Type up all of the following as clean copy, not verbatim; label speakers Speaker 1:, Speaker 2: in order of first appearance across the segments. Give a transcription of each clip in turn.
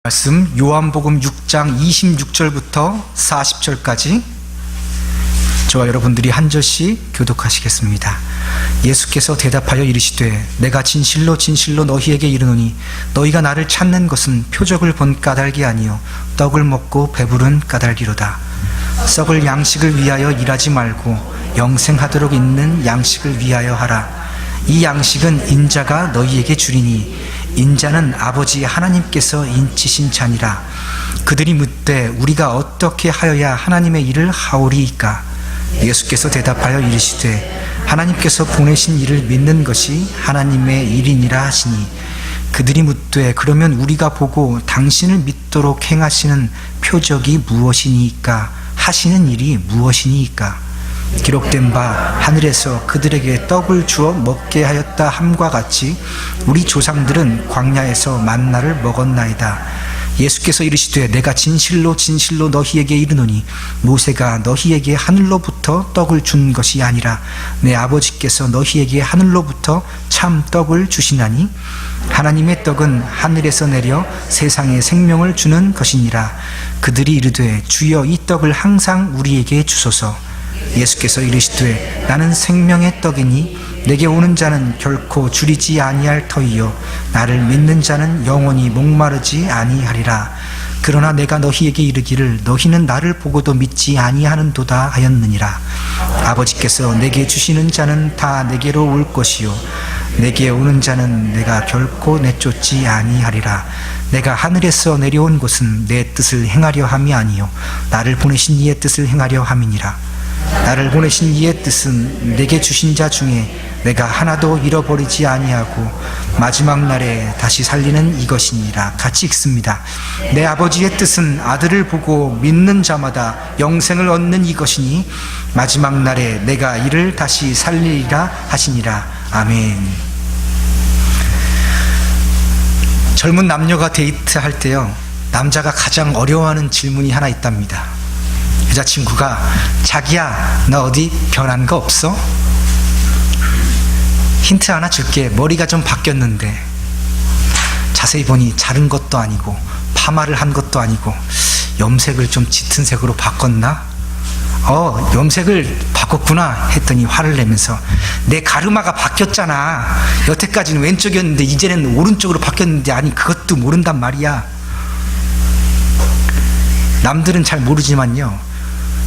Speaker 1: 말씀 요한복음 6장 26절부터 40절까지 저와 여러분들이 한 절씩 교독하시겠습니다. 예수께서 대답하여 이르시되 내가 진실로 진실로 너희에게 이르노니 너희가 나를 찾는 것은 표적을 본 까닭이 아니요 떡을 먹고 배부른 까닭이로다. 썩을 양식을 위하여 일하지 말고 영생하도록 있는 양식을 위하여 하라. 이 양식은 인자가 너희에게 주리니 인자는 아버지 하나님께서 인치신 자니라. 그들이 묻되 우리가 어떻게 하여야 하나님의 일을 하오리이까? 예수께서 대답하여 이르시되 하나님께서 보내신 이를 믿는 것이 하나님의 일이니라 하시니 그들이 묻되 그러면 우리가 보고 당신을 믿도록 행하시는 표적이 무엇이니까? 하시는 일이 무엇이니까? 기록된 바 하늘에서 그들에게 떡을 주어 먹게 하였다 함과 같이 우리 조상들은 광야에서 만나를 먹었나이다. 예수께서 이르시되 내가 진실로 진실로 너희에게 이르노니 모세가 너희에게 하늘로부터 떡을 준 것이 아니라 내 아버지께서 너희에게 하늘로부터 참 떡을 주시나니 하나님의 떡은 하늘에서 내려 세상에 생명을 주는 것이니라. 그들이 이르되 주여 이 떡을 항상 우리에게 주소서. 예수께서 이르시되 나는 생명의 떡이니 내게 오는 자는 결코 줄이지 아니할 터이요 나를 믿는 자는 영원히 목마르지 아니하리라. 그러나 내가 너희에게 이르기를 너희는 나를 보고도 믿지 아니하는도다 하였느니라. 아버지께서 내게 주시는 자는 다 내게로 올 것이요 내게 오는 자는 내가 결코 내쫓지 아니하리라. 내가 하늘에서 내려온 것은 내 뜻을 행하려 함이 아니요 나를 보내신 이의 뜻을 행하려 함이니라. 나를 보내신 이의 뜻은 내게 주신 자 중에 내가 하나도 잃어버리지 아니하고 마지막 날에 다시 살리는 이것이니라. 같이 읽습니다. 내 아버지의 뜻은 아들을 보고 믿는 자마다 영생을 얻는 이것이니 마지막 날에 내가 이를 다시 살리리라 하시니라. 아멘. 젊은 남녀가 데이트할 때요, 남자가 가장 어려워하는 질문이 하나 있답니다. 여자친구가 자기야 너 어디 변한 거 없어? 힌트 하나 줄게. 머리가 좀 바뀌었는데 자세히 보니 자른 것도 아니고 파마를 한 것도 아니고 염색을 좀 짙은 색으로 바꿨나? 염색을 바꿨구나 했더니 화를 내면서 내 가르마가 바뀌었잖아. 여태까지는 왼쪽이었는데 이제는 오른쪽으로 바뀌었는데 아니 그것도 모른단 말이야. 남들은 잘 모르지만요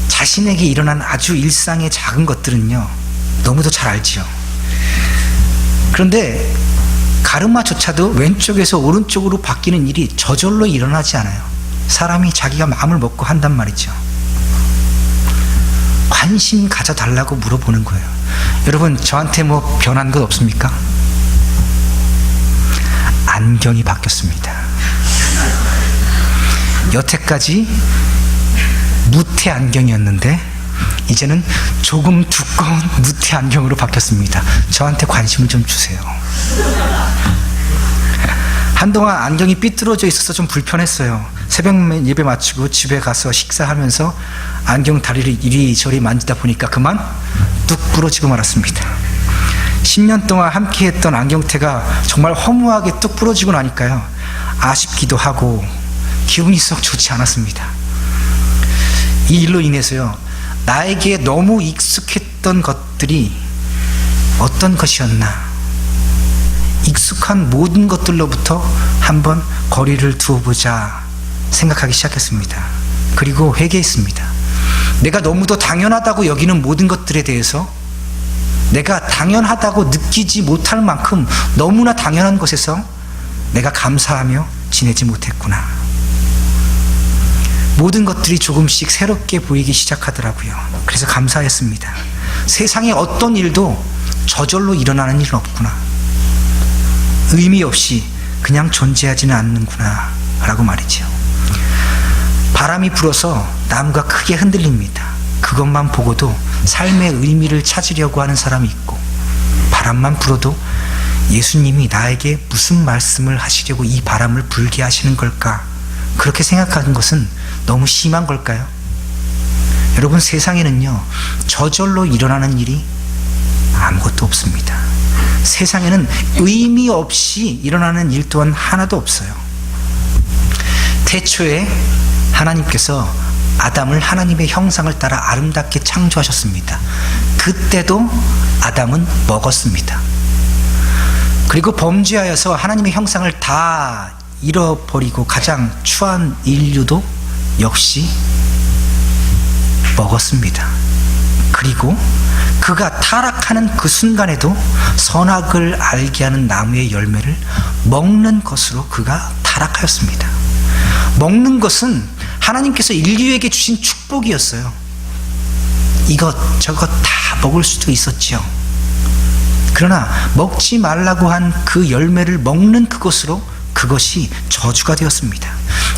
Speaker 1: 자신에게 일어난 아주 일상의 작은 것들은요 너무도 잘 알지요. 그런데 가르마조차도 왼쪽에서 오른쪽으로 바뀌는 일이 저절로 일어나지 않아요. 사람이 자기가 마음을 먹고 한단 말이죠. 관심 가져달라고 물어보는 거예요. 여러분 저한테 뭐 변한 것 없습니까? 안경이 바뀌었습니다. 여태까지 무태 안경이었는데 이제는 조금 두꺼운 무태 안경으로 바뀌었습니다. 저한테 관심을 좀 주세요. 한동안 안경이 삐뚤어져 있어서 좀 불편했어요. 새벽 예배 마치고 집에 가서 식사하면서 안경 다리를 이리저리 만지다 보니까 그만 뚝 부러지고 말았습니다. 10년 동안 함께했던 안경테가 정말 허무하게 뚝 부러지고 나니까요 아쉽기도 하고 기분이 썩 좋지 않았습니다. 이 일로 인해서요 나에게 너무 익숙했던 것들이 어떤 것이었나, 익숙한 모든 것들로부터 한번 거리를 두어보자 생각하기 시작했습니다. 그리고 회개했습니다. 내가 너무도 당연하다고 여기는 모든 것들에 대해서 내가 당연하다고 느끼지 못할 만큼 너무나 당연한 것에서 내가 감사하며 지내지 못했구나. 모든 것들이 조금씩 새롭게 보이기 시작하더라고요. 그래서 감사했습니다. 세상에 어떤 일도 저절로 일어나는 일은 없구나. 의미 없이 그냥 존재하지는 않는구나 라고 말이죠. 바람이 불어서 나무가 크게 흔들립니다. 그것만 보고도 삶의 의미를 찾으려고 하는 사람이 있고, 바람만 불어도 예수님이 나에게 무슨 말씀을 하시려고 이 바람을 불게 하시는 걸까, 그렇게 생각하는 것은 너무 심한 걸까요? 여러분 세상에는요 저절로 일어나는 일이 아무것도 없습니다. 세상에는 의미 없이 일어나는 일 또한 하나도 없어요. 태초에 하나님께서 아담을 하나님의 형상을 따라 아름답게 창조하셨습니다. 그때도 아담은 먹었습니다. 그리고 범죄하여서 하나님의 형상을 다 잃어버리고 가장 추한 인류도 역시 먹었습니다. 그리고 그가 타락하는 그 순간에도 선악을 알게 하는 나무의 열매를 먹는 것으로 그가 타락하였습니다. 먹는 것은 하나님께서 인류에게 주신 축복이었어요. 이것저것 다 먹을 수도 있었지요. 그러나 먹지 말라고 한 그 열매를 먹는 그것이 저주가 되었습니다.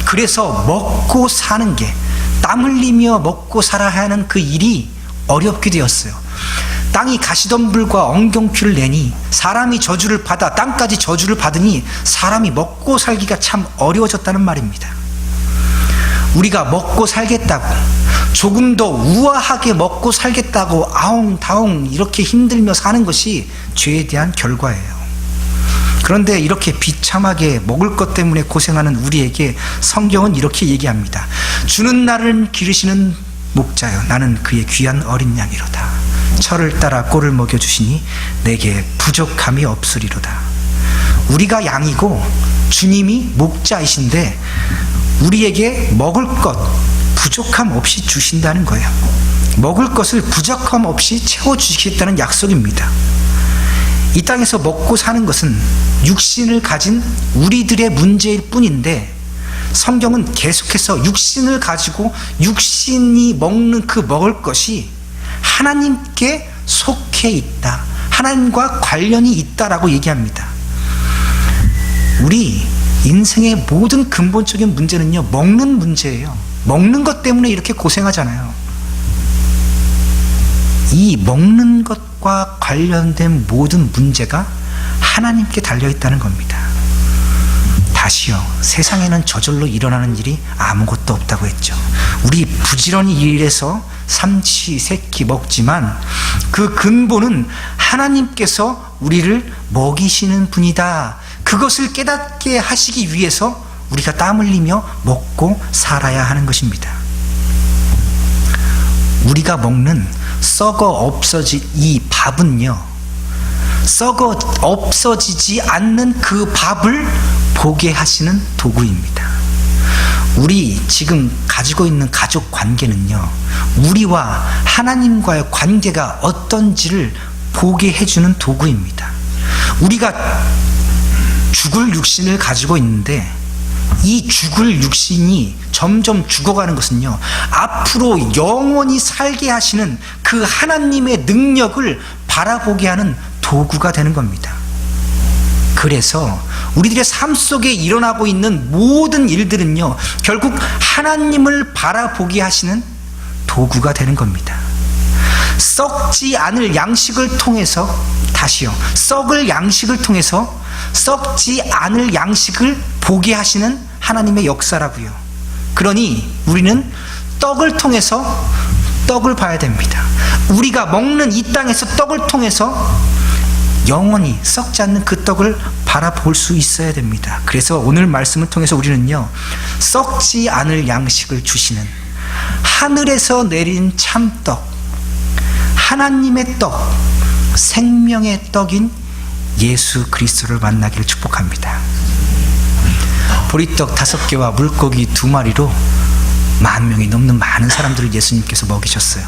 Speaker 1: 그래서 먹고 사는 게, 땀 흘리며 먹고 살아야 하는 그 일이 어렵게 되었어요. 땅이 가시덤불과 엉겅퀴를 내니 사람이 저주를 받아 땅까지 저주를 받으니 사람이 먹고 살기가 참 어려워졌다는 말입니다. 우리가 먹고 살겠다고, 조금 더 우아하게 먹고 살겠다고 아웅다웅 이렇게 힘들며 사는 것이 죄에 대한 결과예요. 그런데 이렇게 비참하게 먹을 것 때문에 고생하는 우리에게 성경은 이렇게 얘기합니다. 주는 나를 기르시는 목자여, 나는 그의 귀한 어린 양이로다. 철을 따라 꼴을 먹여주시니 내게 부족함이 없으리로다. 우리가 양이고 주님이 목자이신데 우리에게 먹을 것 부족함 없이 주신다는 거예요. 먹을 것을 부족함 없이 채워주시겠다는 약속입니다. 이 땅에서 먹고 사는 것은 육신을 가진 우리들의 문제일 뿐인데, 성경은 계속해서 육신을 가지고 육신이 먹는 그 먹을 것이 하나님께 속해 있다, 하나님과 관련이 있다라고 얘기합니다. 우리 인생의 모든 근본적인 문제는요, 먹는 문제예요. 먹는 것 때문에 이렇게 고생하잖아요. 이 먹는 것과 관련된 모든 문제가 하나님께 달려있다는 겁니다. 다시요, 세상에는 저절로 일어나는 일이 아무것도 없다고 했죠. 우리 부지런히 일해서 삼치 세끼 먹지만 그 근본은 하나님께서 우리를 먹이시는 분이다. 그것을 깨닫게 하시기 위해서 우리가 땀 흘리며 먹고 살아야 하는 것입니다. 우리가 먹는 썩어 없어진 이 밥은요, 썩어 없어지지 않는 그 밥을 보게 하시는 도구입니다. 우리 지금 가지고 있는 가족 관계는요, 우리와 하나님과의 관계가 어떤지를 보게 해주는 도구입니다. 우리가 죽을 육신을 가지고 있는데 이 죽을 육신이 점점 죽어가는 것은요, 앞으로 영원히 살게 하시는 그 하나님의 능력을 바라보게 하는 도구가 되는 겁니다. 그래서 우리들의 삶 속에 일어나고 있는 모든 일들은요, 결국 하나님을 바라보게 하시는 도구가 되는 겁니다. 썩지 않을 양식을 통해서, 다시요, 썩을 양식을 통해서 썩지 않을 양식을 보게 하시는 하나님의 역사라고요. 그러니 우리는 떡을 통해서 떡을 봐야 됩니다. 우리가 먹는 이 땅에서 떡을 통해서 영원히 썩지 않는 그 떡을 바라볼 수 있어야 됩니다. 그래서 오늘 말씀을 통해서 우리는요, 썩지 않을 양식을 주시는 하늘에서 내린 참떡, 하나님의 떡, 생명의 떡인 예수 그리스도를 만나기를 축복합니다. 보리떡 5개와 물고기 2마리로 10,000명이 넘는 많은 사람들을 예수님께서 먹이셨어요.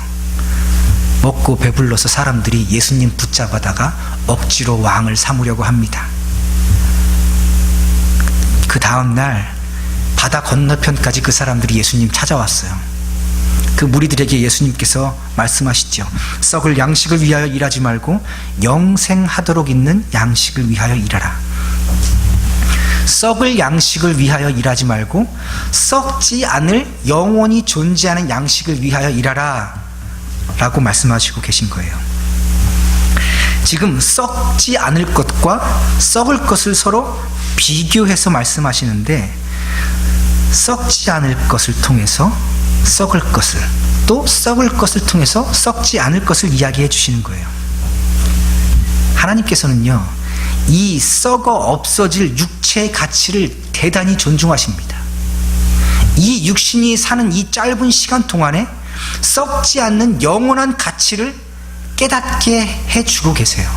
Speaker 1: 먹고 배불러서 사람들이 예수님 붙잡아다가 억지로 왕을 삼으려고 합니다. 그 다음날 바다 건너편까지 그 사람들이 예수님 찾아왔어요. 그 무리들에게 예수님께서 말씀하시죠. 썩을 양식을 위하여 일하지 말고 영생하도록 있는 양식을 위하여 일하라. 썩을 양식을 위하여 일하지 말고 썩지 않을 영원히 존재하는 양식을 위하여 일하라 라고 말씀하시고 계신 거예요. 지금 썩지 않을 것과 썩을 것을 서로 비교해서 말씀하시는데, 썩지 않을 것을 통해서 썩을 것을, 또 썩을 것을 통해서 썩지 않을 것을 이야기해 주시는 거예요. 하나님께서는요, 이 썩어 없어질 육체의 가치를 대단히 존중하십니다. 이 육신이 사는 이 짧은 시간 동안에 썩지 않는 영원한 가치를 깨닫게 해주고 계세요.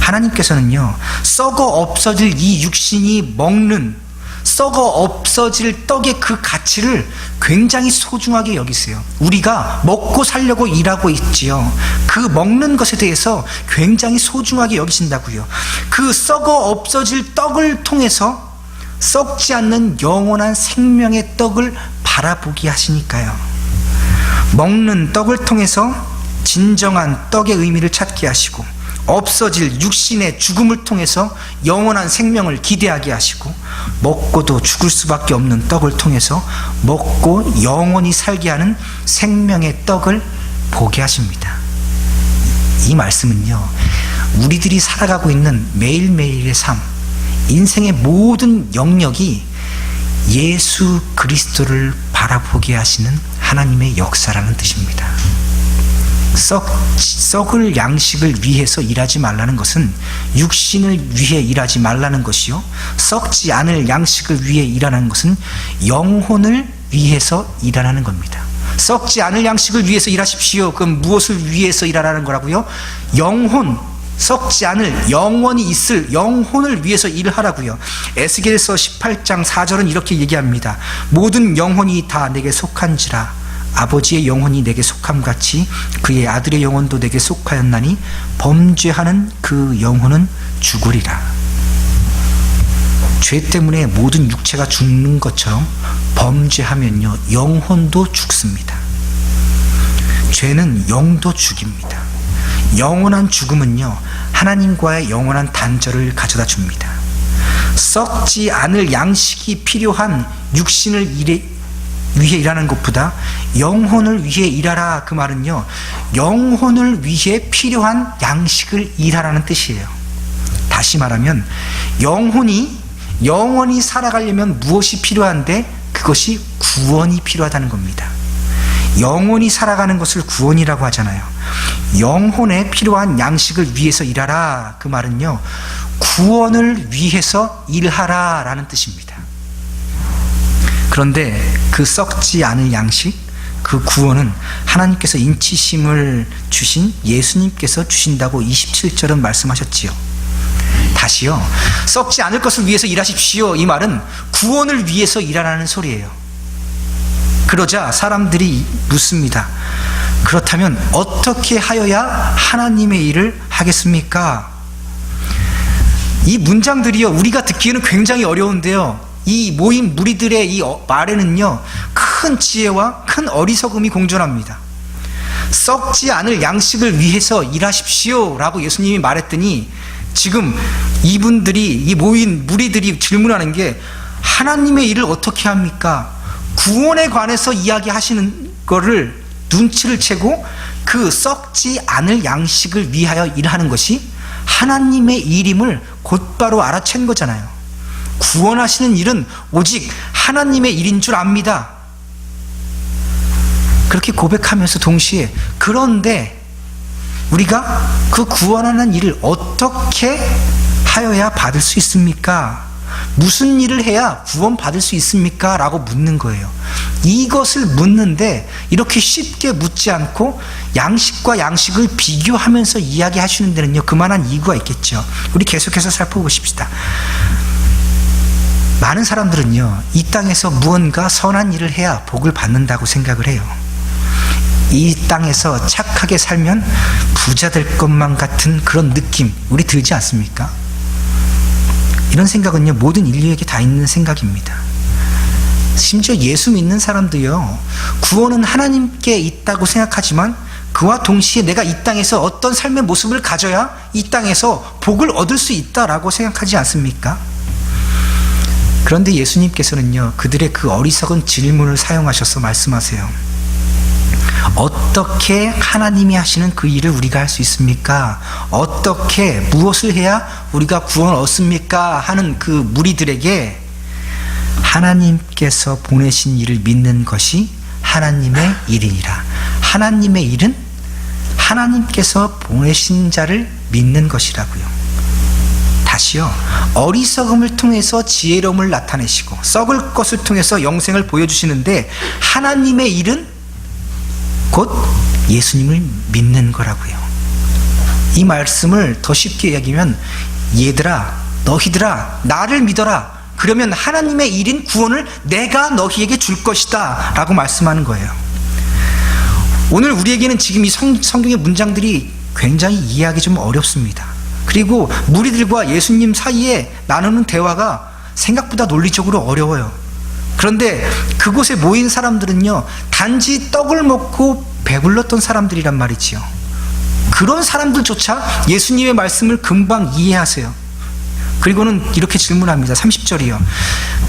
Speaker 1: 하나님께서는요, 썩어 없어질 이 육신이 먹는, 썩어 없어질 떡의 그 가치를 굉장히 소중하게 여기세요. 우리가 먹고 살려고 일하고 있지요. 그 먹는 것에 대해서 굉장히 소중하게 여기신다고요. 그 썩어 없어질 떡을 통해서 썩지 않는 영원한 생명의 떡을 바라보게 하시니까요. 먹는 떡을 통해서 진정한 떡의 의미를 찾게 하시고, 없어질 육신의 죽음을 통해서 영원한 생명을 기대하게 하시고, 먹고도 죽을 수밖에 없는 떡을 통해서 먹고 영원히 살게 하는 생명의 떡을 보게 하십니다. 이 말씀은요, 우리들이 살아가고 있는 매일매일의 삶, 인생의 모든 영역이 예수 그리스도를 바라보게 하시는 하나님의 역사라는 뜻입니다. 썩을 양식을 위해서 일하지 말라는 것은 육신을 위해 일하지 말라는 것이요, 썩지 않을 양식을 위해 일하는 것은 영혼을 위해서 일하라는 겁니다. 썩지 않을 양식을 위해서 일하십시오. 그럼 무엇을 위해서 일하라는 거라고요? 영혼, 썩지 않을, 영원히 있을 영혼을 위해서 일하라고요. 에스겔서 18장 4절은 이렇게 얘기합니다. 모든 영혼이 다 내게 속한지라 아버지의 영혼이 내게 속함같이 그의 아들의 영혼도 내게 속하였나니 범죄하는 그 영혼은 죽으리라. 죄 때문에 모든 육체가 죽는 것처럼 범죄하면요, 영혼도 죽습니다. 죄는 영도 죽입니다. 영원한 죽음은요, 하나님과의 영원한 단절을 가져다 줍니다. 썩지 않을 양식이 필요한 육신을 위해 일하는 것보다 영혼을 위해 일하라, 그 말은요, 영혼을 위해 필요한 양식을 일하라는 뜻이에요. 다시 말하면 영혼이 살아가려면 무엇이 필요한데, 그것이 구원이 필요하다는 겁니다. 영혼이 살아가는 것을 구원이라고 하잖아요. 영혼에 필요한 양식을 위해서 일하라, 그 말은요, 구원을 위해서 일하라 라는 뜻입니다. 그런데 그 썩지 않을 양식, 그 구원은 하나님께서 인치심을 주신 예수님께서 주신다고 27절은 말씀하셨지요. 다시요, 썩지 않을 것을 위해서 일하십시오, 이 말은 구원을 위해서 일하라는 소리예요. 그러자 사람들이 묻습니다. 그렇다면 어떻게 하여야 하나님의 일을 하겠습니까? 이 문장들이요, 우리가 듣기에는 굉장히 어려운데요, 이 모인 무리들의 이 말에는요, 큰 지혜와 큰 어리석음이 공존합니다. 썩지 않을 양식을 위해서 일하십시오 라고 예수님이 말했더니, 지금 이분들이, 이 모인 무리들이 질문하는 게, 하나님의 일을 어떻게 합니까? 구원에 관해서 이야기하시는 거를 눈치를 채고 그 썩지 않을 양식을 위하여 일하는 것이 하나님의 일임을 곧바로 알아챈 거잖아요. 구원하시는 일은 오직 하나님의 일인 줄 압니다. 그렇게 고백하면서 동시에, 그런데 우리가 그 구원하는 일을 어떻게 하여야 받을 수 있습니까? 무슨 일을 해야 구원 받을 수 있습니까? 라고 묻는 거예요. 이것을 묻는데 이렇게 쉽게 묻지 않고 양식과 양식을 비교하면서 이야기하시는 데는요, 그만한 이유가 있겠죠. 우리 계속해서 살펴보십시다. 많은 사람들은요, 이 땅에서 무언가 선한 일을 해야 복을 받는다고 생각을 해요. 이 땅에서 착하게 살면 부자 될 것만 같은 그런 느낌, 우리 들지 않습니까? 이런 생각은요, 모든 인류에게 다 있는 생각입니다. 심지어 예수 믿는 사람도요, 구원은 하나님께 있다고 생각하지만 그와 동시에 내가 이 땅에서 어떤 삶의 모습을 가져야 이 땅에서 복을 얻을 수 있다라고 생각하지 않습니까? 그런데 예수님께서는요, 그들의 그 어리석은 질문을 사용하셔서 말씀하세요. 어떻게 하나님이 하시는 그 일을 우리가 할 수 있습니까? 어떻게, 무엇을 해야 우리가 구원을 얻습니까? 하는 그 무리들에게 하나님께서 보내신 일을 믿는 것이 하나님의 일이니라. 하나님의 일은 하나님께서 보내신 자를 믿는 것이라고요. 다시요, 어리석음을 통해서 지혜로움을 나타내시고 썩을 것을 통해서 영생을 보여주시는데, 하나님의 일은 곧 예수님을 믿는 거라고요. 이 말씀을 더 쉽게 이야기하면, 얘들아, 너희들아, 나를 믿어라. 그러면 하나님의 일인 구원을 내가 너희에게 줄 것이다 라고 말씀하는 거예요. 오늘 우리에게는 지금 이 성경의 문장들이 굉장히 이해하기 좀 어렵습니다. 그리고 무리들과 예수님 사이에 나누는 대화가 생각보다 논리적으로 어려워요. 그런데 그곳에 모인 사람들은요, 단지 떡을 먹고 배불렀던 사람들이란 말이지요. 그런 사람들조차 예수님의 말씀을 금방 이해하세요. 그리고는 이렇게 질문합니다. 30절이요.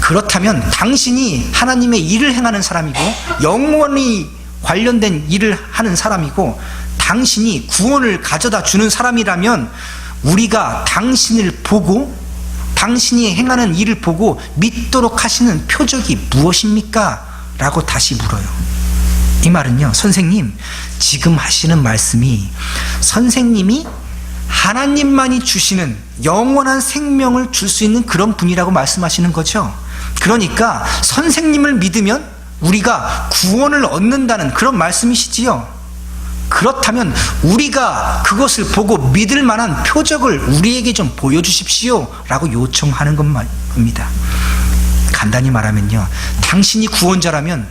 Speaker 1: 그렇다면 당신이 하나님의 일을 행하는 사람이고 영원히 관련된 일을 하는 사람이고 당신이 구원을 가져다 주는 사람이라면, 우리가 당신을 보고 당신이 행하는 일을 보고 믿도록 하시는 표적이 무엇입니까? 라고 다시 물어요. 이 말은요, 선생님, 지금 하시는 말씀이 선생님이 하나님만이 주시는 영원한 생명을 줄 수 있는 그런 분이라고 말씀하시는 거죠. 그러니까 선생님을 믿으면 우리가 구원을 얻는다는 그런 말씀이시지요. 그렇다면 우리가 그것을 보고 믿을 만한 표적을 우리에게 좀 보여주십시오 라고 요청하는 겁니다. 간단히 말하면요, 당신이 구원자라면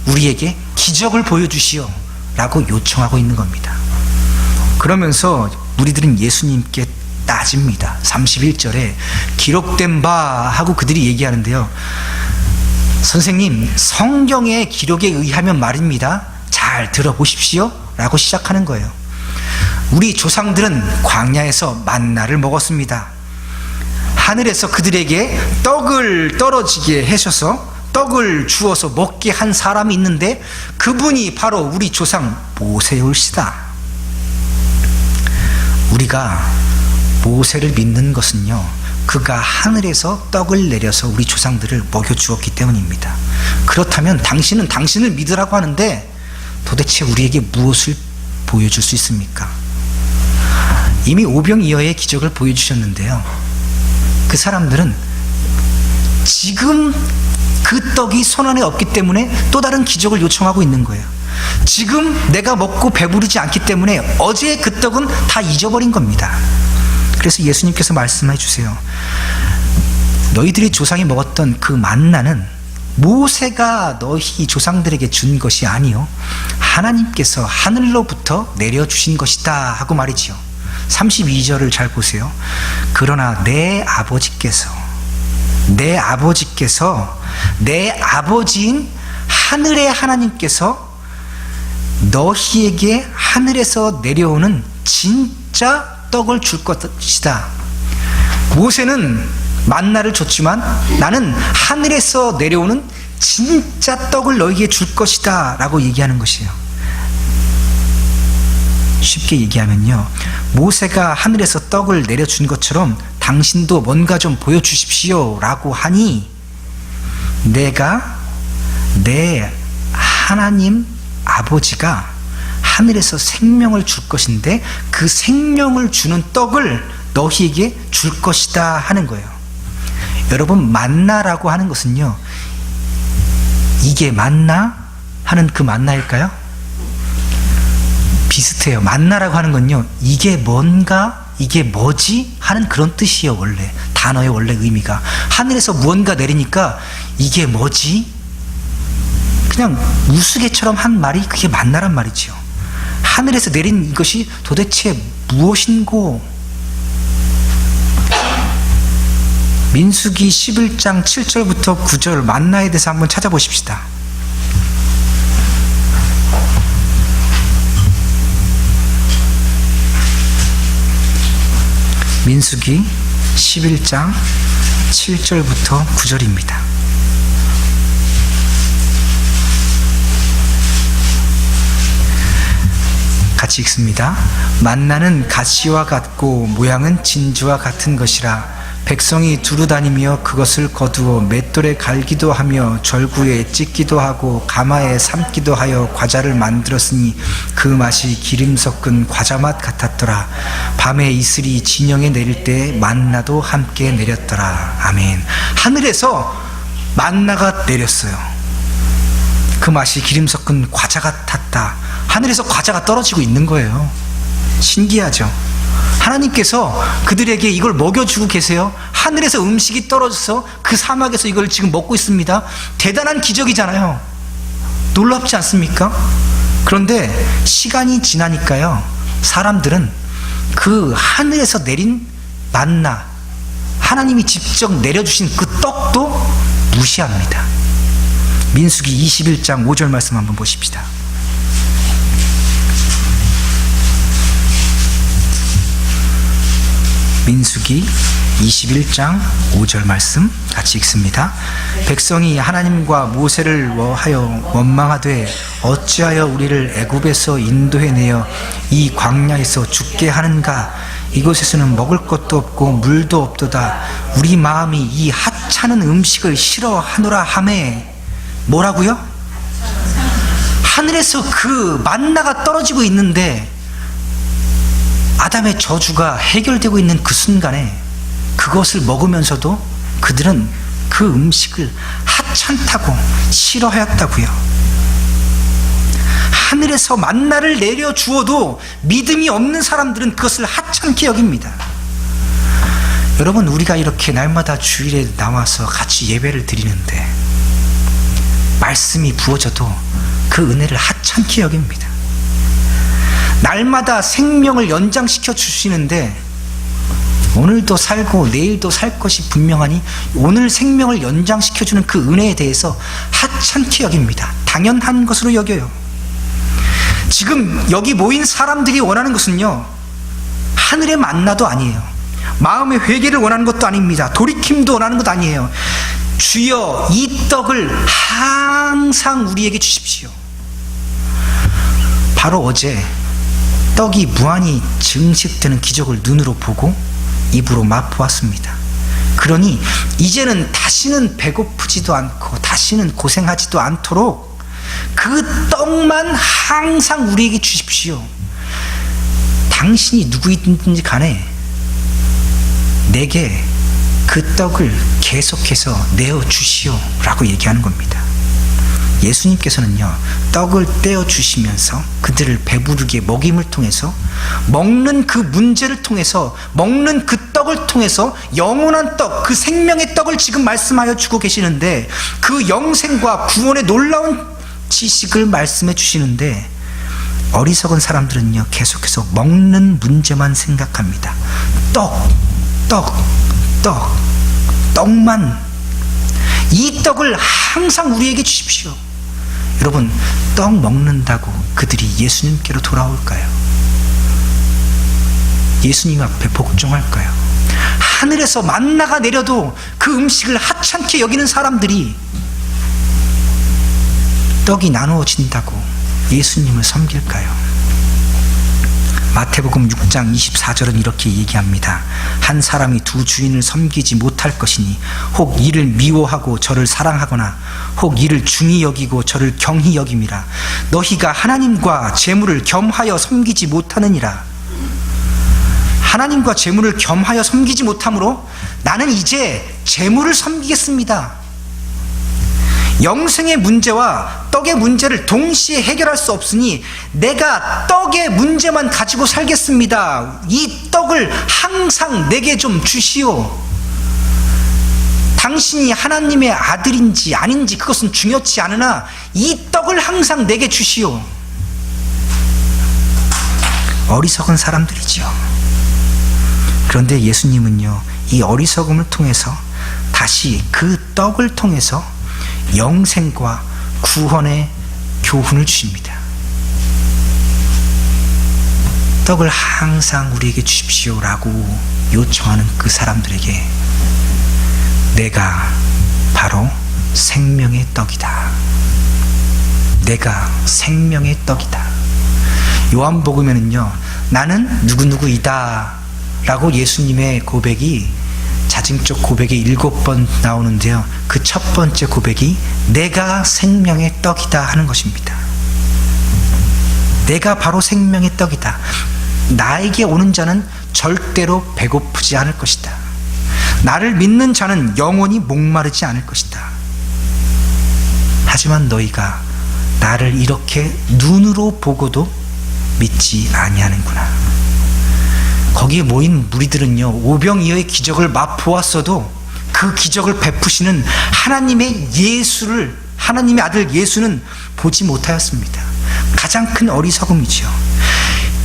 Speaker 1: 우리에게 기적을 보여주시오 라고 요청하고 있는 겁니다. 그러면서 우리들은 예수님께 따집니다. 31절에 기록된 바 하고 그들이 얘기하는데요, 선생님, 성경의 기록에 의하면 말입니다. 잘 들어보십시오 라고 시작하는 거예요. 우리 조상들은 광야에서 만나를 먹었습니다. 하늘에서 그들에게 떡을 떨어지게 하셔서 떡을 주어서 먹게 한 사람이 있는데, 그분이 바로 우리 조상 모세일시다. 우리가 모세를 믿는 것은요, 그가 하늘에서 떡을 내려서 우리 조상들을 먹여주었기 때문입니다. 그렇다면 당신은 당신을 믿으라고 하는데 도대체 우리에게 무엇을 보여줄 수 있습니까? 이미 오병이어의 기적을 보여주셨는데요, 그 사람들은 지금 그 떡이 손안에 없기 때문에 또 다른 기적을 요청하고 있는 거예요. 지금 내가 먹고 배부르지 않기 때문에 어제의 그 떡은 다 잊어버린 겁니다. 그래서 예수님께서 말씀해 주세요. 너희들이 조상이 먹었던 그 만나는 모세가 너희 조상들에게 준 것이 아니요, 하나님께서 하늘로부터 내려주신 것이다 하고 말이지요. 32절을 잘 보세요. 그러나 내 아버지께서 내 아버지인 하늘의 하나님께서 너희에게 하늘에서 내려오는 진짜 떡을 줄 것이다. 모세는 만나를 줬지만 나는 하늘에서 내려오는 진짜 떡을 너희에게 줄 것이다 라고 얘기하는 것이에요. 쉽게 얘기하면요, 모세가 하늘에서 떡을 내려준 것처럼 당신도 뭔가 좀 보여주십시오 라고 하니, 내가 내 하나님 아버지가 하늘에서 생명을 줄 것인데 그 생명을 주는 떡을 너희에게 줄 것이다 하는 거예요. 여러분, 만나라고 하는 것은요, 이게 만나 하는 그 만나일까요? 비슷해요. 만나라고 하는 건요, 이게 뭔가, 이게 뭐지 하는 그런 뜻이에요. 원래 단어의 원래 의미가, 하늘에서 무언가 내리니까 이게 뭐지, 그냥 우스개처럼 한 말이 그게 만나란 말이죠. 하늘에서 내린 이것이 도대체 무엇인고. 민수기 11장 7절부터 9절 만나에 대해서 한번 찾아보십시다. 민수기 11장 7절부터 9절입니다. 같이 읽습니다. 만나는 가시와 같고 모양은 진주와 같은 것이라 백성이 두루 다니며 그것을 거두어 맷돌에 갈기도 하며 절구에 찢기도 하고 가마에 삶기도 하여 과자를 만들었으니 그 맛이 기름 섞은 과자 맛 같았더라. 밤에 이슬이 진영에 내릴 때 만나도 함께 내렸더라. 아멘. 하늘에서 만나가 내렸어요. 그 맛이 기름 섞은 과자 같았다. 하늘에서 과자가 떨어지고 있는 거예요. 신기하죠? 하나님께서 그들에게 이걸 먹여주고 계세요. 하늘에서 음식이 떨어져서 그 사막에서 이걸 지금 먹고 있습니다. 대단한 기적이잖아요. 놀랍지 않습니까? 그런데 시간이 지나니까요, 사람들은 그 하늘에서 내린 만나, 하나님이 직접 내려주신 그 떡도 무시합니다. 민수기 21장 5절 말씀 한번 보십시다. 민수기 21장 5절 말씀 같이 읽습니다. 백성이 하나님과 모세를 하여 원망하되 어찌하여 우리를 애굽에서 인도해내어 이 광야에서 죽게 하는가? 이곳에서는 먹을 것도 없고 물도 없도다. 우리 마음이 이 하찮은 음식을 싫어하노라 하매. 뭐라고요? 하늘에서 그 만나가 떨어지고 있는데 아담의 저주가 해결되고 있는 그 순간에 그것을 먹으면서도 그들은 그 음식을 하찮다고 싫어하였다고요. 하늘에서 만나를 내려주어도 믿음이 없는 사람들은 그것을 하찮게 여깁니다. 여러분, 우리가 이렇게 날마다 주일에 나와서 같이 예배를 드리는데 말씀이 부어져도 그 은혜를 하찮게 여깁니다. 날마다 생명을 연장시켜 주시는데 오늘도 살고 내일도 살 것이 분명하니 오늘 생명을 연장시켜 주는 그 은혜에 대해서 하찮게 여깁니다. 당연한 것으로 여겨요. 지금 여기 모인 사람들이 원하는 것은요, 하늘의 만나도 아니에요. 마음의 회개를 원하는 것도 아닙니다. 돌이킴도 원하는 것도 아니에요. 주여, 이 떡을 항상 우리에게 주십시오. 바로 어제 떡이 무한히 증식되는 기적을 눈으로 보고 입으로 맛보았습니다. 그러니 이제는 다시는 배고프지도 않고 다시는 고생하지도 않도록 그 떡만 항상 우리에게 주십시오. 당신이 누구이든지 간에 내게 그 떡을 계속해서 내어주시오 라고 얘기하는 겁니다. 예수님께서는요, 떡을 떼어주시면서 그들을 배부르게 먹임을 통해서, 먹는 그 문제를 통해서, 먹는 그 떡을 통해서 영원한 떡, 그 생명의 떡을 지금 말씀하여 주고 계시는데, 그 영생과 구원의 놀라운 지식을 말씀해 주시는데, 어리석은 사람들은요, 계속해서 먹는 문제만 생각합니다. 떡만. 이 떡을 항상 우리에게 주십시오. 여러분, 떡 먹는다고 그들이 예수님께로 돌아올까요? 예수님 앞에 복종할까요? 하늘에서 만나가 내려도 그 음식을 하찮게 여기는 사람들이 떡이 나누어진다고 예수님을 섬길까요? 마태복음 6장 24절은 이렇게 얘기합니다. 한 사람이 두 주인을 섬기지 못할 것이니 혹 이를 미워하고 저를 사랑하거나 혹 이를 중히 여기고 저를 경히 여김이라. 너희가 하나님과 재물을 겸하여 섬기지 못하느니라. 하나님과 재물을 겸하여 섬기지 못함으로 나는 이제 재물을 섬기겠습니다. 영생의 문제와 떡의 문제를 동시에 해결할 수 없으니 내가 떡의 문제만 가지고 살겠습니다. 이 떡을 항상 내게 좀 주시오. 당신이 하나님의 아들인지 아닌지 그것은 중요치 않으나 이 떡을 항상 내게 주시오. 어리석은 사람들이죠. 그런데 예수님은요, 이 어리석음을 통해서 다시 그 떡을 통해서 영생과 구원의 교훈을 주십니다. 떡을 항상 우리에게 주십시오라고 요청하는 그 사람들에게 내가 바로 생명의 떡이다. 내가 생명의 떡이다. 요한복음에는요, 나는 누구누구이다 라고 예수님의 고백이 자증적 고백이 7번 나오는데요. 그 첫 번째 고백이 내가 생명의 떡이다 하는 것입니다. 내가 바로 생명의 떡이다. 나에게 오는 자는 절대로 배고프지 않을 것이다. 나를 믿는 자는 영원히 목마르지 않을 것이다. 하지만 너희가 나를 이렇게 눈으로 보고도 믿지 아니하는구나. 거기에 모인 무리들은요, 오병이어의 기적을 맛보았어도 그 기적을 베푸시는 하나님의 아들 예수는 보지 못하였습니다. 가장 큰 어리석음이죠.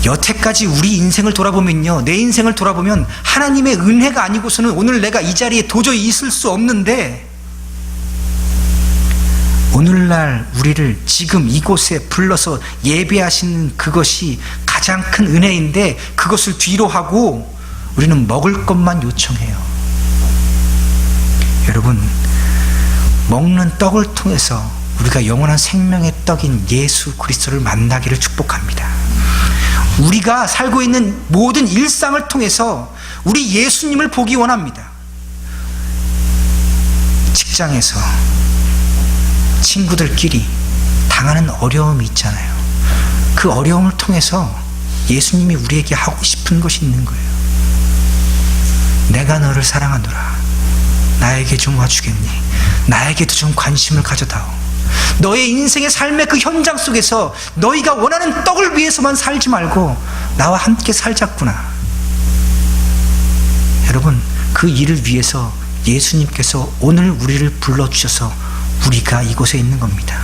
Speaker 1: 여태까지 우리 인생을 돌아보면요, 내 인생을 돌아보면 하나님의 은혜가 아니고서는 오늘 내가 이 자리에 도저히 있을 수 없는데, 오늘날 우리를 지금 이곳에 불러서 예배하시는 그것이 가장 큰 은혜인데, 그것을 뒤로 하고 우리는 먹을 것만 요청해요. 여러분, 먹는 떡을 통해서 우리가 영원한 생명의 떡인 예수 그리스도를 만나기를 축복합니다. 우리가 살고 있는 모든 일상을 통해서 우리 예수님을 보기 원합니다. 직장에서 친구들끼리 당하는 어려움이 있잖아요. 그 어려움을 통해서 예수님이 우리에게 하고 싶은 것이 있는 거예요. 내가 너를 사랑하노라. 나에게 좀 와주겠니? 나에게도 좀 관심을 가져다오. 너의 인생의 삶의 그 현장 속에서 너희가 원하는 떡을 위해서만 살지 말고 나와 함께 살자꾸나. 여러분, 그 일을 위해서 예수님께서 오늘 우리를 불러주셔서 우리가 이곳에 있는 겁니다.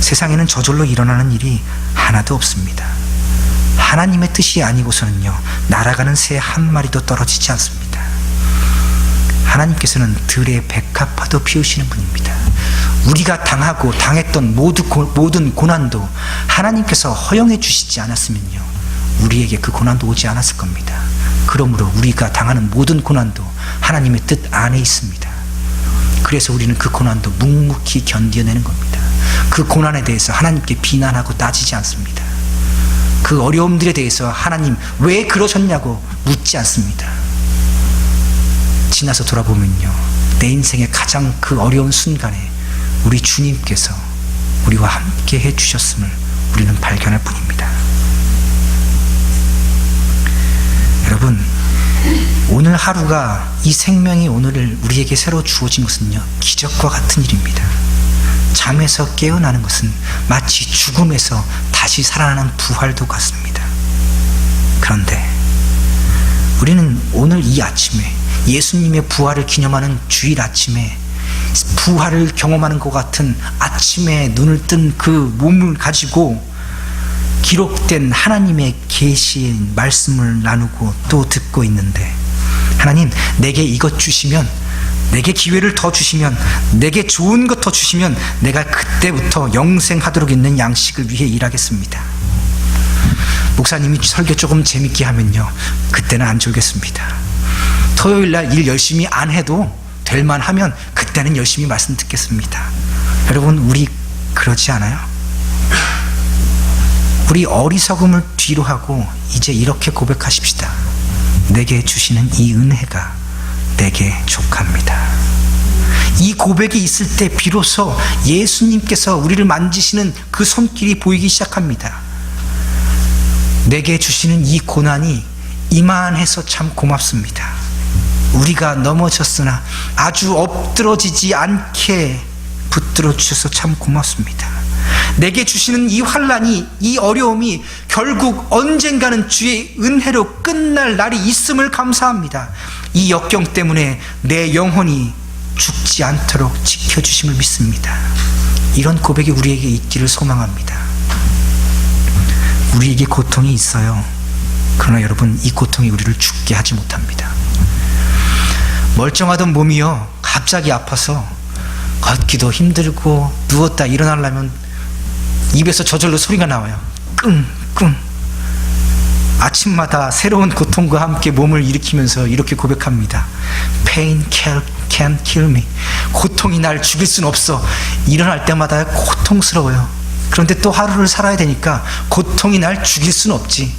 Speaker 1: 세상에는 저절로 일어나는 일이 하나도 없습니다. 하나님의 뜻이 아니고서는요, 날아가는 새 한 마리도 떨어지지 않습니다. 하나님께서는 들의 백합화도 피우시는 분입니다. 우리가 당했던 모든 고난도 하나님께서 허용해 주시지 않았으면요, 우리에게 그 고난도 오지 않았을 겁니다. 그러므로 우리가 당하는 모든 고난도 하나님의 뜻 안에 있습니다. 그래서 우리는 그 고난도 묵묵히 견뎌내는 겁니다. 그 고난에 대해서 하나님께 비난하고 따지지 않습니다. 그 어려움들에 대해서 하나님 왜 그러셨냐고 묻지 않습니다. 지나서 돌아보면요, 내 인생의 가장 그 어려운 순간에 우리 주님께서 우리와 함께 해주셨음을 우리는 발견할 뿐입니다. 여러분, 오늘 하루가, 이 생명이 오늘 우리에게 새로 주어진 것은요, 기적과 같은 일입니다. 잠에서 깨어나는 것은 마치 죽음에서 다시 살아나는 부활도 같습니다. 그런데 우리는 오늘 이 아침에 예수님의 부활을 기념하는 주일 아침에 부활을 경험하는 것 같은 아침에 눈을 뜬 그 몸을 가지고 기록된 하나님의 계시의 말씀을 나누고 또 듣고 있는데, 하나님, 내게 이것 주시면, 내게 기회를 더 주시면, 내게 좋은 것 더 주시면 내가 그때부터 영생하도록 있는 양식을 위해 일하겠습니다. 목사님이 설교 조금 재밌게 하면요, 그때는 안 졸겠습니다. 토요일날 일 열심히 안 해도 될만 하면 그때는 열심히 말씀 듣겠습니다. 여러분, 우리 그러지 않아요? 우리 어리석음을 뒤로 하고 이제 이렇게 고백하십시다. 내게 주시는 이 은혜가 내게 족합니다. 이 고백이 있을 때 비로소 예수님께서 우리를 만지시는 그 손길이 보이기 시작합니다. 내게 주시는 이 고난이 이만해서 참 고맙습니다. 우리가 넘어졌으나 아주 엎드러지지 않게 붙들어 주셔서 참 고맙습니다. 내게 주시는 이 환난이, 이 어려움이 결국 언젠가는 주의 은혜로 끝날 날이 있음을 감사합니다. 이 역경 때문에 내 영혼이 죽지 않도록 지켜주심을 믿습니다. 이런 고백이 우리에게 있기를 소망합니다. 우리에게 고통이 있어요. 그러나 여러분, 이 고통이 우리를 죽게 하지 못합니다. 멀쩡하던 몸이요, 갑자기 아파서 걷기도 힘들고 누웠다 일어나려면 입에서 저절로 소리가 나와요. 끙끙. 아침마다 새로운 고통과 함께 몸을 일으키면서 이렇게 고백합니다. Pain can't kill me. 고통이 날 죽일 수는 없어. 일어날 때마다 고통스러워요. 그런데 또 하루를 살아야 되니까 고통이 날 죽일 수는 없지.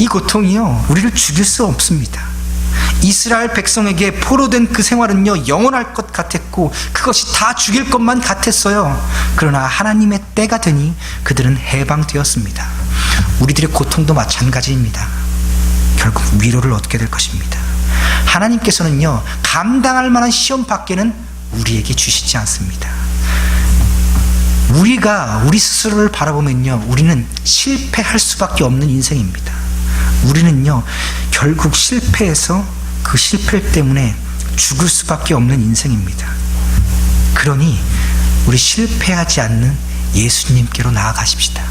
Speaker 1: 이 고통이요, 우리를 죽일 수 없습니다. 이스라엘 백성에게 포로된 그 생활은요, 영원할 것 같았고 그것이 다 죽일 것만 같았어요. 그러나 하나님의 때가 되니 그들은 해방되었습니다. 우리들의 고통도 마찬가지입니다. 결국 위로를 얻게 될 것입니다. 하나님께서는요, 감당할 만한 시험 밖에는 우리에게 주시지 않습니다. 우리가 우리 스스로를 바라보면요, 우리는 실패할 수밖에 없는 인생입니다. 우리는요, 결국 실패해서 그 실패 때문에 죽을 수밖에 없는 인생입니다. 그러니 우리 실패하지 않는 예수님께로 나아가십시다.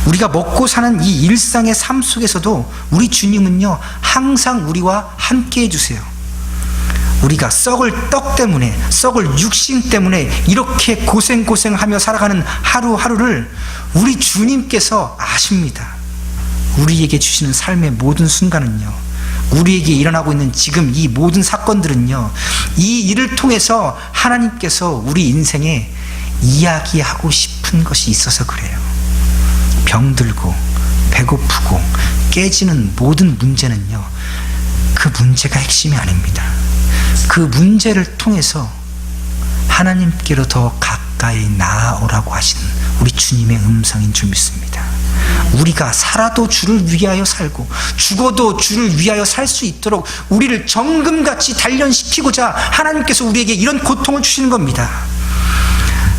Speaker 1: 우리가 먹고 사는 이 일상의 삶 속에서도 우리 주님은요, 항상 우리와 함께 해주세요. 우리가 썩을 떡 때문에, 썩을 육신 때문에 이렇게 고생하며 살아가는 하루하루를 우리 주님께서 아십니다. 우리에게 주시는 삶의 모든 순간은요, 우리에게 일어나고 있는 지금 이 모든 사건들은요, 이 일을 통해서 하나님께서 우리 인생에 이야기하고 싶은 것이 있어서 그래요. 병들고 배고프고 깨지는 모든 문제는요, 그 문제가 핵심이 아닙니다. 그 문제를 통해서 하나님께로 더 가까이 나아오라고 하시는 우리 주님의 음성인 줄 믿습니다. 우리가 살아도 주를 위하여 살고 죽어도 주를 위하여 살 수 있도록 우리를 정금같이 단련시키고자 하나님께서 우리에게 이런 고통을 주시는 겁니다.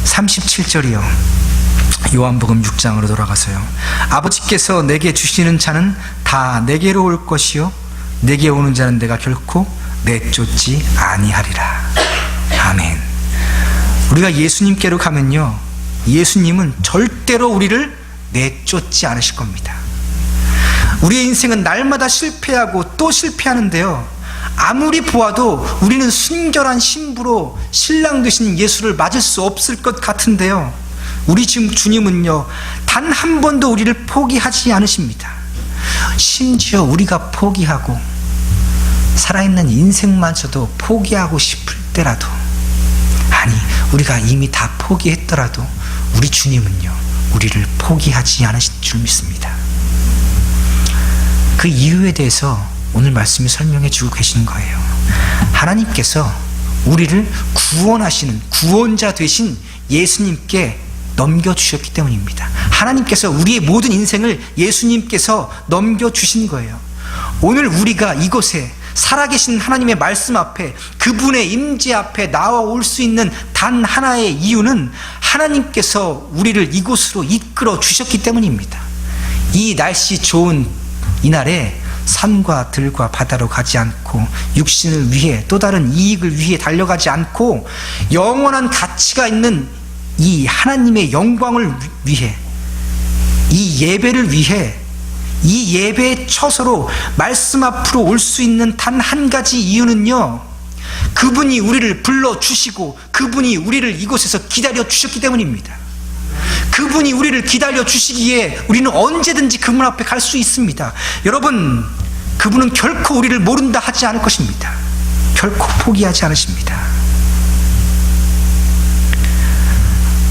Speaker 1: 37절이요. 요한복음 6장으로 돌아가서요. 아버지께서 내게 주시는 자는 다 내게로 올 것이요 내게 오는 자는 내가 결코 내쫓지 아니하리라. 아멘. 우리가 예수님께로 가면요, 예수님은 절대로 우리를 내쫓지 않으실 겁니다. 우리의 인생은 날마다 실패하고 또 실패하는데요, 아무리 보아도 우리는 순결한 신부로 신랑 되신 예수를 맞을 수 없을 것 같은데요, 우리 지금 주님은요, 단 한 번도 우리를 포기하지 않으십니다. 심지어 우리가 포기하고 살아있는 인생마저도 포기하고 싶을 때라도, 아니 우리가 이미 다 포기했더라도 우리 주님은요, 우리를 포기하지 않으실 줄 믿습니다. 그 이유에 대해서 오늘 말씀이 설명해 주고 계신 거예요. 하나님께서 우리를 구원하시는 구원자 되신 예수님께 넘겨주셨기 때문입니다. 하나님께서 우리의 모든 인생을 예수님께서 넘겨주신 거예요. 오늘 우리가 이곳에 살아계신 하나님의 말씀 앞에, 그분의 임재 앞에 나와올 수 있는 단 하나의 이유는 하나님께서 우리를 이곳으로 이끌어 주셨기 때문입니다. 이 날씨 좋은 이날에 산과 들과 바다로 가지 않고 육신을 위해, 또 다른 이익을 위해 달려가지 않고 영원한 가치가 있는 이 하나님의 영광을 위해, 이 예배를 위해, 이 예배의 처소로 말씀 앞으로 올 수 있는 단 한 가지 이유는요, 그분이 우리를 불러주시고 그분이 우리를 이곳에서 기다려 주셨기 때문입니다. 그분이 우리를 기다려 주시기에 우리는 언제든지 그분 앞에 갈 수 있습니다. 여러분, 그분은 결코 우리를 모른다 하지 않을 것입니다. 결코 포기하지 않으십니다.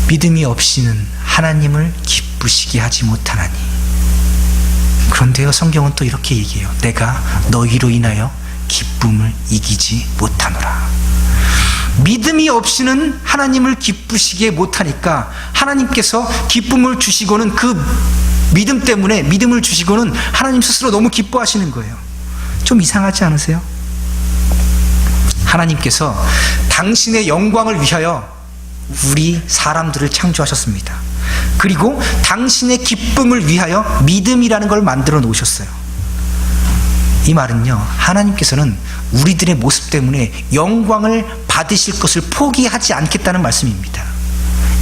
Speaker 1: 믿음이 없이는 하나님을 기쁘시게 하지 못하나니. 그런데요, 성경은 또 이렇게 얘기해요. 내가 너희로 인하여 기쁨을 이기지 못하노라. 믿음이 없이는 하나님을 기쁘시게 못하니까 하나님께서 기쁨을 주시고는 그 믿음 때문에, 믿음을 주시고는 하나님 스스로 너무 기뻐하시는 거예요. 좀 이상하지 않으세요? 하나님께서 당신의 영광을 위하여 우리 사람들을 창조하셨습니다. 그리고 당신의 기쁨을 위하여 믿음이라는 걸 만들어 놓으셨어요. 이 말은요, 하나님께서는 우리들의 모습 때문에 영광을 받으실 것을 포기하지 않겠다는 말씀입니다.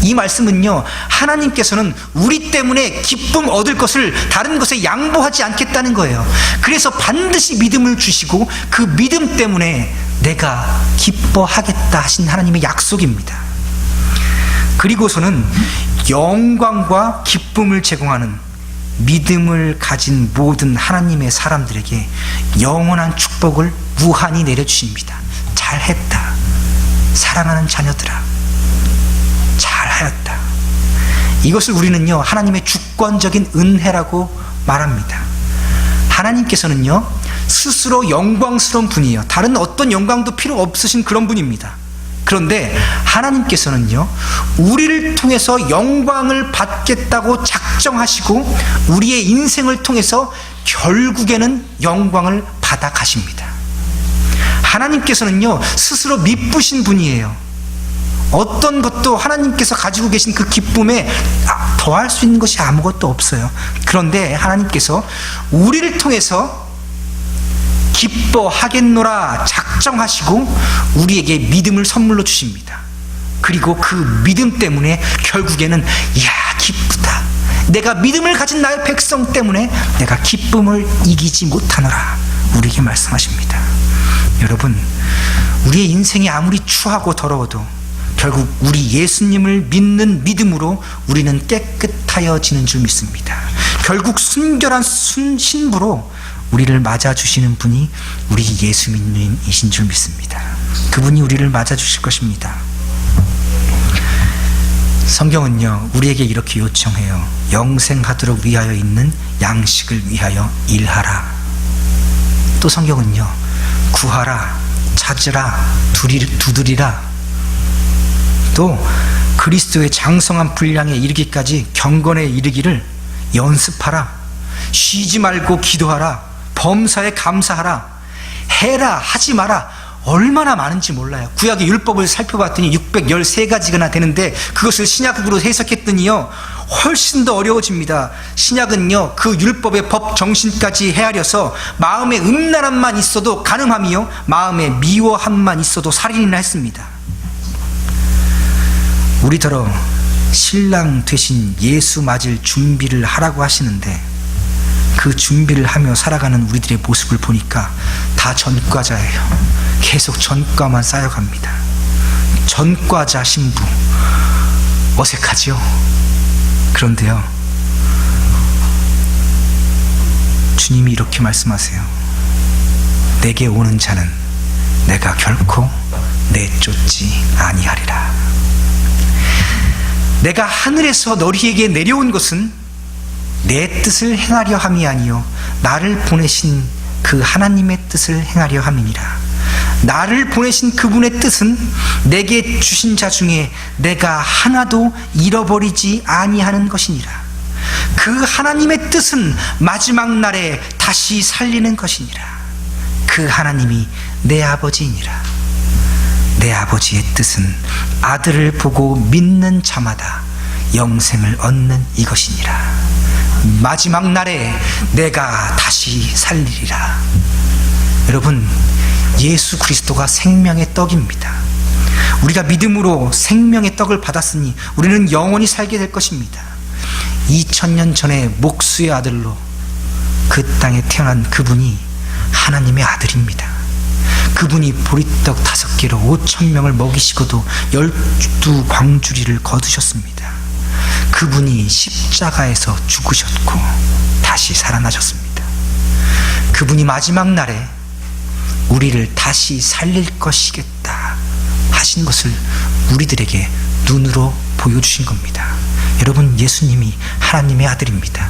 Speaker 1: 이 말씀은요, 하나님께서는 우리 때문에 기쁨 얻을 것을 다른 것에 양보하지 않겠다는 거예요. 그래서 반드시 믿음을 주시고 그 믿음 때문에 내가 기뻐하겠다 하신 하나님의 약속입니다. 그리고서는 영광과 기쁨을 제공하는 믿음을 가진 모든 하나님의 사람들에게 영원한 축복을 무한히 내려주십니다. 잘했다, 사랑하는 자녀들아, 잘하였다. 이것을 우리는요, 하나님의 주권적인 은혜라고 말합니다. 하나님께서는요, 스스로 영광스러운 분이에요. 다른 어떤 영광도 필요 없으신 그런 분입니다. 그런데 하나님께서는요, 우리를 통해서 영광을 받겠다고 작정하시고 우리의 인생을 통해서 결국에는 영광을 받아 가십니다. 하나님께서는요, 스스로 미쁘신 분이에요. 어떤 것도 하나님께서 가지고 계신 그 기쁨에 더할 수 있는 것이 아무것도 없어요. 그런데 하나님께서 우리를 통해서 기뻐하겠노라 작정하시고 우리에게 믿음을 선물로 주십니다. 그리고 그 믿음 때문에 결국에는 이야 기쁘다, 내가 믿음을 가진 나의 백성 때문에 내가 기쁨을 이기지 못하노라 우리에게 말씀하십니다. 여러분, 우리의 인생이 아무리 추하고 더러워도 결국 우리 예수님을 믿는 믿음으로 우리는 깨끗하여지는 줄 믿습니다. 결국 순결한 신부로 우리를 맞아주시는 분이 우리 예수님이신 줄 믿습니다. 그분이 우리를 맞아주실 것입니다. 성경은요, 우리에게 이렇게 요청해요. 영생하도록 위하여 있는 양식을 위하여 일하라. 또 성경은요, 구하라, 찾으라, 두드리라. 또 그리스도의 장성한 분량에 이르기까지 경건에 이르기를 연습하라. 쉬지 말고 기도하라. 범사에 감사하라. 해라, 하지 마라. 얼마나 많은지 몰라요. 구약의 율법을 살펴봤더니 613가지가 되는데 그것을 신약으로 해석했더니요, 훨씬 더 어려워집니다. 신약은요, 그 율법의 법 정신까지 헤아려서 마음에 음란함만 있어도 간음함이요, 마음에 미워함만 있어도 살인이나 했습니다. 우리더러 신랑 되신 예수 맞을 준비를 하라고 하시는데 그 준비를 하며 살아가는 우리들의 모습을 보니까 다 전과자예요. 계속 전과만 쌓여갑니다. 전과자 신부, 어색하지요? 그런데요, 주님이 이렇게 말씀하세요. 내게 오는 자는 내가 결코 내쫓지 아니하리라. 내가 하늘에서 너희에게 내려온 것은 내 뜻을 행하려 함이 아니요 나를 보내신 그 하나님의 뜻을 행하려 함이니라. 나를 보내신 그분의 뜻은 내게 주신 자 중에 내가 하나도 잃어버리지 아니하는 것이니라. 그 하나님의 뜻은 마지막 날에 다시 살리는 것이니라. 그 하나님이 내 아버지이니라. 내 아버지의 뜻은 아들을 보고 믿는 자마다 영생을 얻는 이것이니라. 마지막 날에 내가 다시 살리리라. 여러분, 예수 그리스도가 생명의 떡입니다. 우리가 믿음으로 생명의 떡을 받았으니 우리는 영원히 살게 될 것입니다. 2000년 전에 목수의 아들로 그 땅에 태어난 그분이 하나님의 아들입니다. 그분이 보리떡 5개로 5,000명을 먹이시고도 12광주리를 거두셨습니다. 그분이 십자가에서 죽으셨고 다시 살아나셨습니다. 그분이 마지막 날에 우리를 다시 살릴 것이겠다 하신 것을 우리들에게 눈으로 보여주신 겁니다. 여러분, 예수님이 하나님의 아들입니다.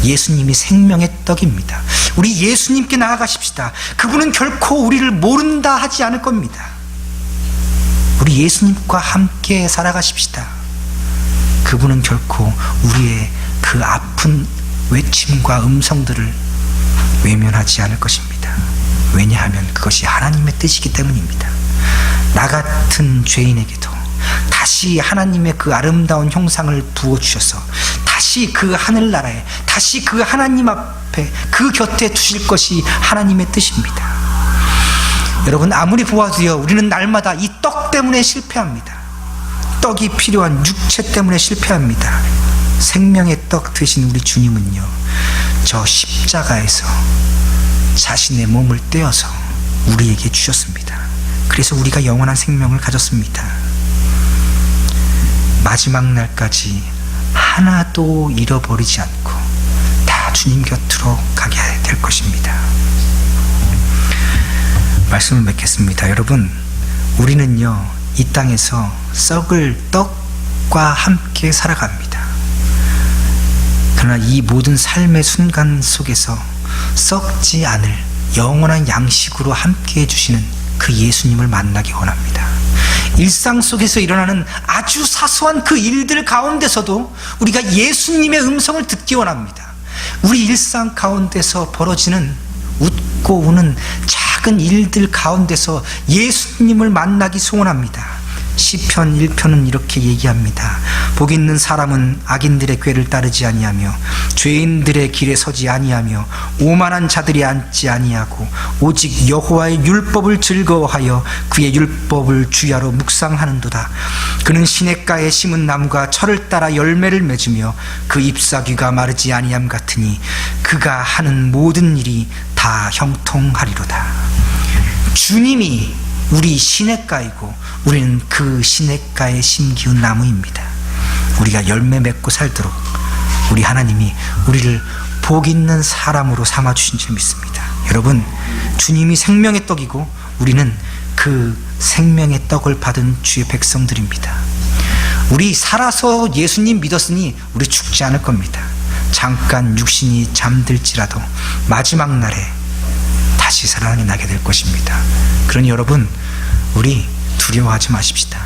Speaker 1: 예수님이 생명의 떡입니다. 우리 예수님께 나아가십시다. 그분은 결코 우리를 모른다 하지 않을 겁니다. 우리 예수님과 함께 살아가십시다. 그분은 결코 우리의 그 아픈 외침과 음성들을 외면하지 않을 것입니다. 왜냐하면 그것이 하나님의 뜻이기 때문입니다. 나 같은 죄인에게도 다시 하나님의 그 아름다운 형상을 부어주셔서 다시 그 하늘나라에, 다시 그 하나님 앞에, 그 곁에 두실 것이 하나님의 뜻입니다. 여러분, 아무리 보아도요, 우리는 날마다 이 떡 때문에 실패합니다. 떡이 필요한 육체 때문에 실패합니다. 생명의 떡 되신 우리 주님은요, 저 십자가에서 자신의 몸을 떼어서 우리에게 주셨습니다. 그래서 우리가 영원한 생명을 가졌습니다. 마지막 날까지 하나도 잃어버리지 않고 다 주님 곁으로 가게 될 것입니다. 말씀을 맺겠습니다. 여러분, 우리는요, 이 땅에서 썩을 떡과 함께 살아갑니다. 그러나 이 모든 삶의 순간 속에서 썩지 않을 영원한 양식으로 함께 해주시는 그 예수님을 만나기 원합니다. 일상 속에서 일어나는 아주 사소한 그 일들 가운데서도 우리가 예수님의 음성을 듣기 원합니다. 우리 일상 가운데서 벌어지는 웃고 우는 작은 일들 가운데서 예수님을 만나기 소원합니다. 시편 1편은 이렇게 얘기합니다. 복 있는 사람은 악인들의 꾀를 따르지 아니하며 죄인들의 길에 서지 아니하며 오만한 자들이 앉지 아니하고 오직 여호와의 율법을 즐거워하여 그의 율법을 주야로 묵상하는도다. 그는 시냇가에 심은 나무가 철을 따라 열매를 맺으며 그 잎사귀가 마르지 아니함 같으니 그가 하는 모든 일이 다 형통하리로다. 주님이 우리 시냇가이고 우리는 그 시냇가에 심기운 나무입니다. 우리가 열매 맺고 살도록 우리 하나님이 우리를 복 있는 사람으로 삼아주신 줄 믿습니다. 여러분, 주님이 생명의 떡이고 우리는 그 생명의 떡을 받은 주의 백성들입니다. 우리 살아서 예수님 믿었으니 우리 죽지 않을 겁니다. 잠깐 육신이 잠들지라도 마지막 날에 다시 살아나게 나게 될 것입니다. 그러니 여러분, 우리 두려워하지 마십시다.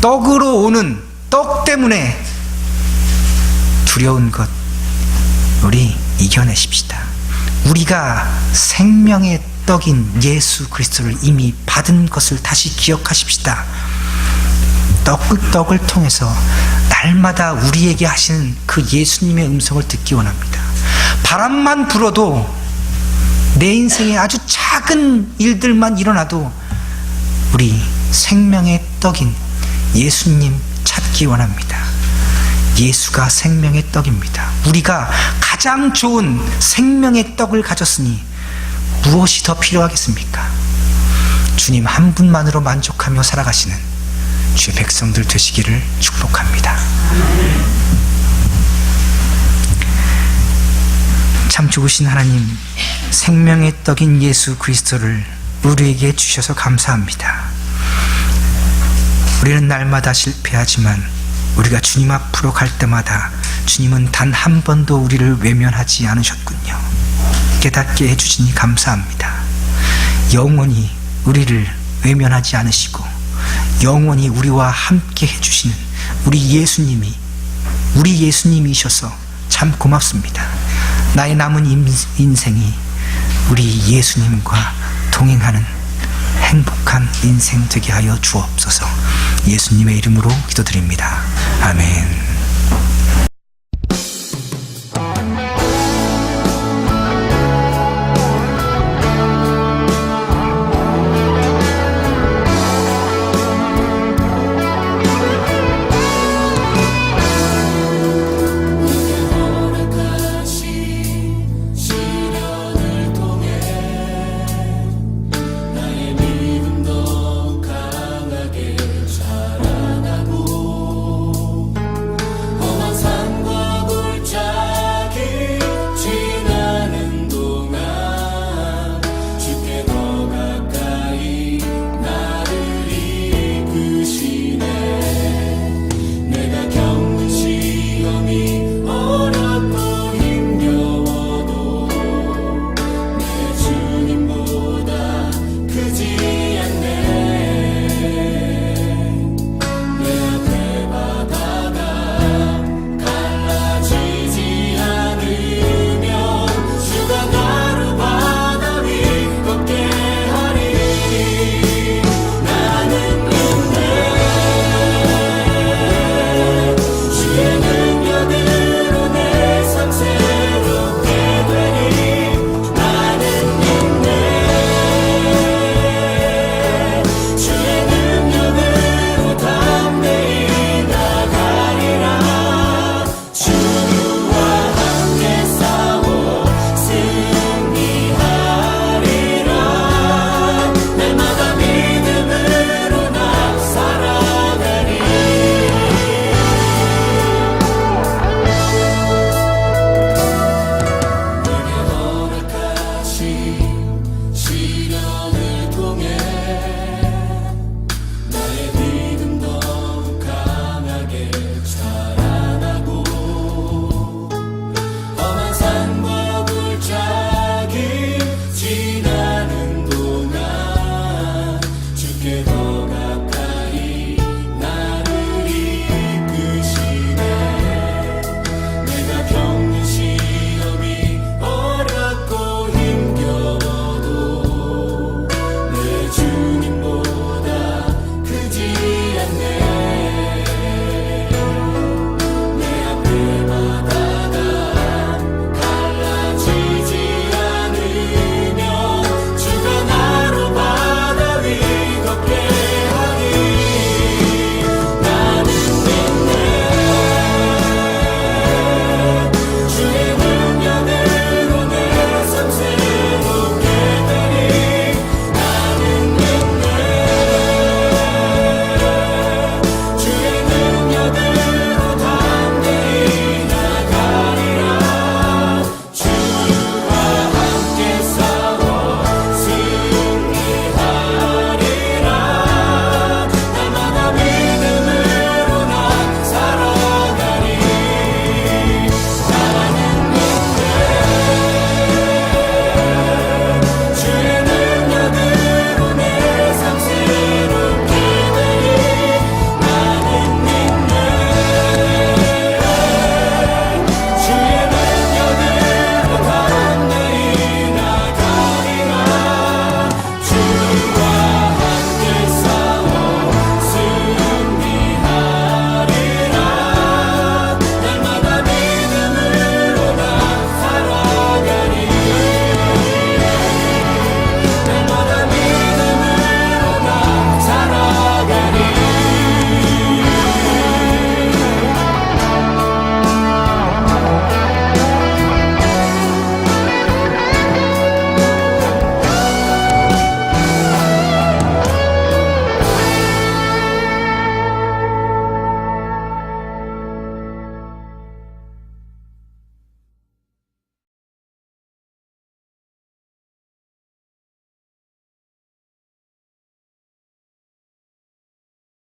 Speaker 1: 떡으로 오는 떡 때문에 두려운 것 우리 이겨내십시다. 우리가 생명의 떡인 예수 그리스도를 이미 받은 것을 다시 기억하십시다. 떡을 통해서 날마다 우리에게 하시는 그 예수님의 음성을 듣기 원합니다. 바람만 불어도 내 인생에 아주 작은 일들만 일어나도 우리 생명의 떡인 예수님 찾기 원합니다. 예수가 생명의 떡입니다. 우리가 가장 좋은 생명의 떡을 가졌으니 무엇이 더 필요하겠습니까? 주님 한 분만으로 만족하며 살아가시는 주의 백성들 되시기를 축복합니다. 참 좋으신 하나님, 생명의 떡인 예수 그리스도를 우리에게 주셔서 감사합니다. 우리는 날마다 실패하지만 우리가 주님 앞으로 갈 때마다 주님은 단 한 번도 우리를 외면하지 않으셨군요. 깨닫게 해주시니 감사합니다. 영원히 우리를 외면하지 않으시고 영원히 우리와 함께 해주시는 우리 예수님이셔서 참 고맙습니다. 나의 남은 인생이 우리 예수님과 동행하는 행복한 인생 되게 하여 주옵소서. 예수님의 이름으로 기도드립니다. 아멘.